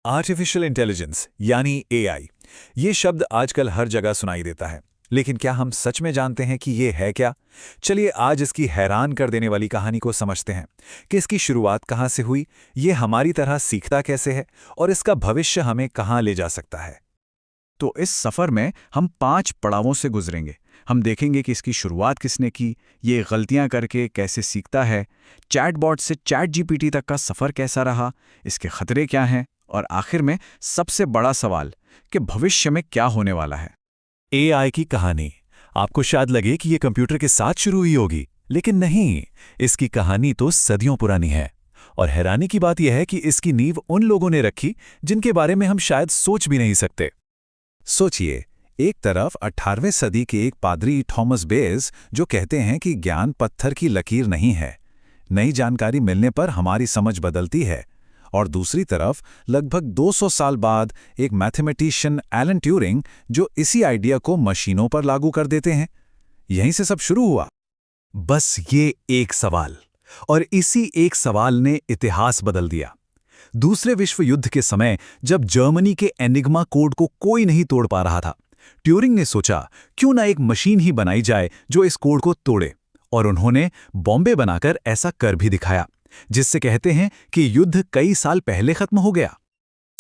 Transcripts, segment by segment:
Artificial intelligence यानी AI, ये शब्द आजकल हर जगह सुनाई देता है। लेकिन क्या हम सच में जानते हैं कि ये है क्या? चलिए आज इसकी हैरान कर देने वाली कहानी को समझते हैं कि इसकी शुरुआत कहाँ से हुई, ये हमारी तरह सीखता कैसे है और इसका भविष्य हमें कहाँ ले जा सकता है। तो इस सफ़र में हम 5 पड़ावों से गुजरेंगे। हम देखेंगे कि इसकी शुरुआत किसने की, ये गलतियां करके कैसे सीखता है, चैटबॉट से चैट जीपीटी तक का सफ़र कैसा रहा, इसके खतरे क्या हैं, और आखिर में सबसे बड़ा सवाल कि भविष्य में क्या होने वाला है। एआई की कहानी आपको शायद लगे कि ये कंप्यूटर के साथ शुरू हुई होगी, लेकिन नहीं, इसकी कहानी तो सदियों पुरानी है। और हैरानी की बात यह है कि इसकी नींव उन लोगों ने रखी जिनके बारे में हम शायद सोच भी नहीं सकते। सोचिए, एक तरफ 18वीं सदी के एक पादरी थॉमस बेज जो कहते हैं कि ज्ञान पत्थर की लकीर नहीं है, नई जानकारी मिलने पर हमारी समझ बदलती है, और दूसरी तरफ लगभग 200 साल बाद एक मैथमेटिशियन एलन ट्यूरिंग जो इसी आइडिया को मशीनों पर लागू कर देते हैं। यहीं से सब शुरू हुआ। बस ये एक सवाल, और इसी एक सवाल ने इतिहास बदल दिया। दूसरे विश्व युद्ध के समय जब जर्मनी के एनिग्मा कोड को कोई नहीं तोड़ पा रहा था, ट्यूरिंग ने सोचा क्यों ना एक मशीन ही बनाई जाए जो इस कोड को तोड़े, और उन्होंने बॉम्बे बनाकर ऐसा कर भी दिखाया, जिससे कहते हैं कि युद्ध कई साल पहले खत्म हो गया।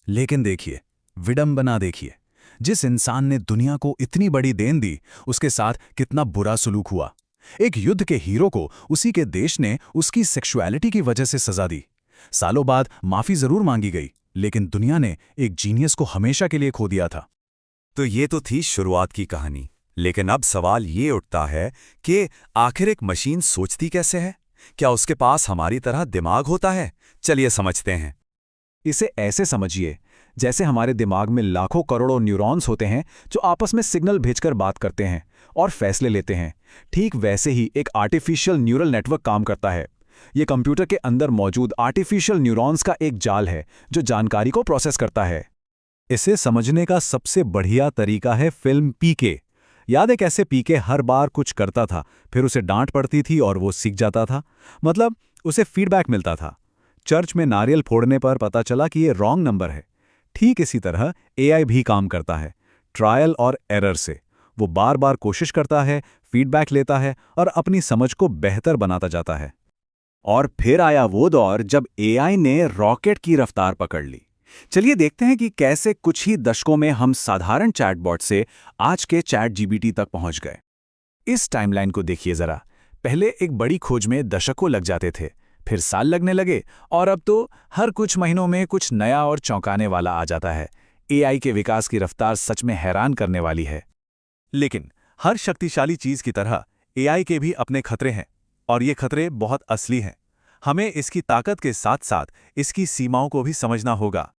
लेकिन देखिए, विडंबना देखिए, जिस इंसान ने दुनिया को इतनी बड़ी देन दी, उसके साथ कितना बुरा सलूक हुआ। एक युद्ध के हीरो को उसी के देश ने उसकी सेक्सुअलिटी की वजह से सजा दी। सालों बाद माफी जरूर मांगी गई, लेकिन दुनिया ने एक जीनियस को हमेशा के लिए खो दिया था। तो ये तो थी शुरुआत की कहानी, लेकिन अब सवाल ये उठता है कि आखिर एक मशीन सोचती कैसे है? क्या उसके पास हमारी तरह दिमाग होता है? चलिए समझते हैं। इसे ऐसे समझिए जैसे हमारे दिमाग में लाखों करोड़ों न्यूरॉन्स होते हैं जो आपस में सिग्नल भेजकर बात करते हैं और फैसले लेते हैं। ठीक वैसे ही एक आर्टिफिशियल न्यूरल नेटवर्क काम करता है। ये कंप्यूटर के अंदर मौजूद आर्टिफिशियल न्यूरॉन्स का एक जाल है जो जानकारी को प्रोसेस करता है। इसे समझने का सबसे बढ़िया तरीका है फिल्म पीके। याद है कैसे पीके हर बार कुछ करता था, फिर उसे डांट पड़ती थी और वो सीख जाता था, मतलब उसे फीडबैक मिलता था। चर्च में नारियल फोड़ने पर पता चला कि ये रॉन्ग नंबर है। ठीक इसी तरह एआई भी काम करता है, ट्रायल और एरर से। वो बार बार कोशिश करता है, फीडबैक लेता है और अपनी समझ को बेहतर बनाता जाता है। और फिर आया वो दौर जब एआई ने रॉकेट की रफ्तार पकड़ ली। चलिए देखते हैं कि कैसे कुछ ही दशकों में हम साधारण चैटबॉट से आज के चैट जीपीटी तक पहुंच गए। इस टाइमलाइन को देखिए जरा। पहले एक बड़ी खोज में दशकों लग जाते थे, फिर साल लगने लगे, और अब तो हर कुछ महीनों में कुछ नया और चौंकाने वाला आ जाता है। एआई के विकास की रफ्तार सच में हैरान करने वाली है। लेकिन हर शक्तिशाली चीज की तरह एआई के भी अपने खतरे हैं, और ये खतरे बहुत असली हैं। हमें इसकी ताकत के साथ साथ इसकी सीमाओं को भी समझना होगा।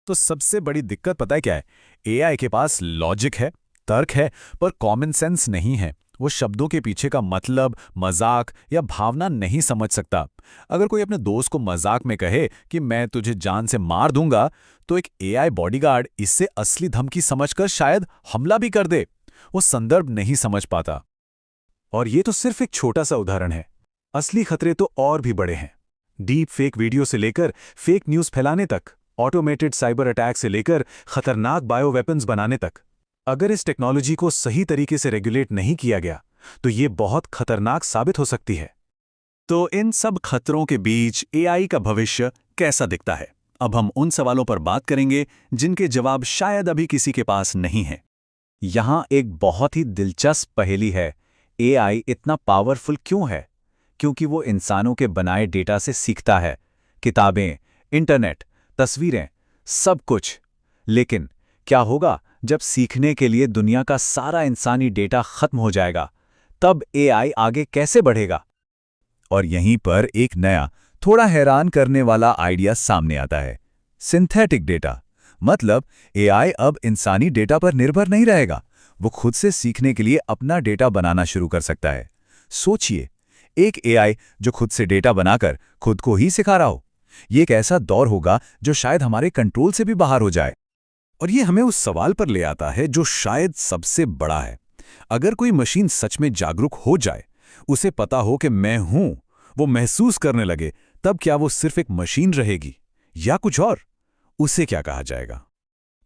तो सबसे बड़ी दिक्कत पता है क्या है? एआई के पास लॉजिक है, तर्क है, पर कॉमन सेंस नहीं है। वो शब्दों के पीछे का मतलब, मजाक या भावना नहीं समझ सकता। अगर कोई अपने दोस्त को मजाक में कहे कि मैं तुझे जान से मार दूंगा, तो एक एआई बॉडीगार्ड इससे असली धमकी समझकर शायद हमला भी कर दे। वो संदर्भ नहीं समझ पाता। और ये तो सिर्फ एक छोटा सा उदाहरण है। असली खतरे तो और भी बड़े हैं। डीप फेक वीडियो से लेकर फेक न्यूज़ फैलाने तक, ऑटोमेटेड साइबर अटैक से लेकर खतरनाक बायो वेपन्स बनाने तक। अगर इस टेक्नोलॉजी को सही तरीके से रेगुलेट नहीं किया गया, तो ये बहुत खतरनाक साबित हो सकती है। तो इन सब खतरों के बीच एआई का भविष्य कैसा दिखता है? अब हम उन सवालों पर बात करेंगे जिनके जवाब शायद अभी किसी के पास नहीं है। यहाँ एक बहुत ही दिलचस्प पहेली है। एआई इतना पावरफुल क्यों है? क्योंकि वो इंसानों के बनाए डेटा से सीखता है। किताबें, इंटरनेट, तस्वीरें, सब कुछ। लेकिन क्या होगा जब सीखने के लिए दुनिया का सारा इंसानी डेटा खत्म हो जाएगा? तब एआई आगे कैसे बढ़ेगा? और यहीं पर एक नया, थोड़ा हैरान करने वाला आइडिया सामने आता है। Synthetic data. मतलब एआई अब इंसानी डेटा पर निर्भर नहीं रहेगा। वो खुद से सीखने के लिए अपना डेटा बनाना शुरू कर सकता है। सोचिए, एक एआई जो खुद से डेटा बनाकर खुद को ही सिखा रहा हो। ये एक ऐसा दौर होगा जो शायद हमारे कंट्रोल से भी बाहर हो जाए। और ये हमें उस सवाल पर ले आता है जो शायद सबसे बड़ा है। अगर कोई मशीन सच में जागरूक हो जाए, उसे पता हो कि मैं हूं, वो महसूस करने लगे, तब क्या वो सिर्फ एक मशीन रहेगी या कुछ और? उसे क्या कहा जाएगा?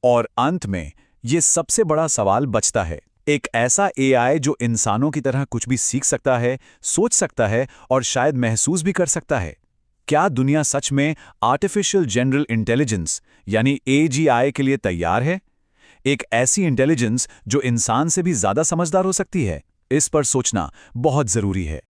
और अंत में ये सबसे बड़ा सवाल बचता है, एक ऐसा एआई जो इंसानों की तरह कुछ भी सीख सकता है, सोच सकता है और शायद महसूस भी कर सकता है। क्या दुनिया सच में आर्टिफिशियल जनरल इंटेलिजेंस यानी एजीआई के लिए तैयार है? एक ऐसी इंटेलिजेंस जो इंसान से भी ज्यादा समझदार हो सकती है? इस पर सोचना बहुत जरूरी है।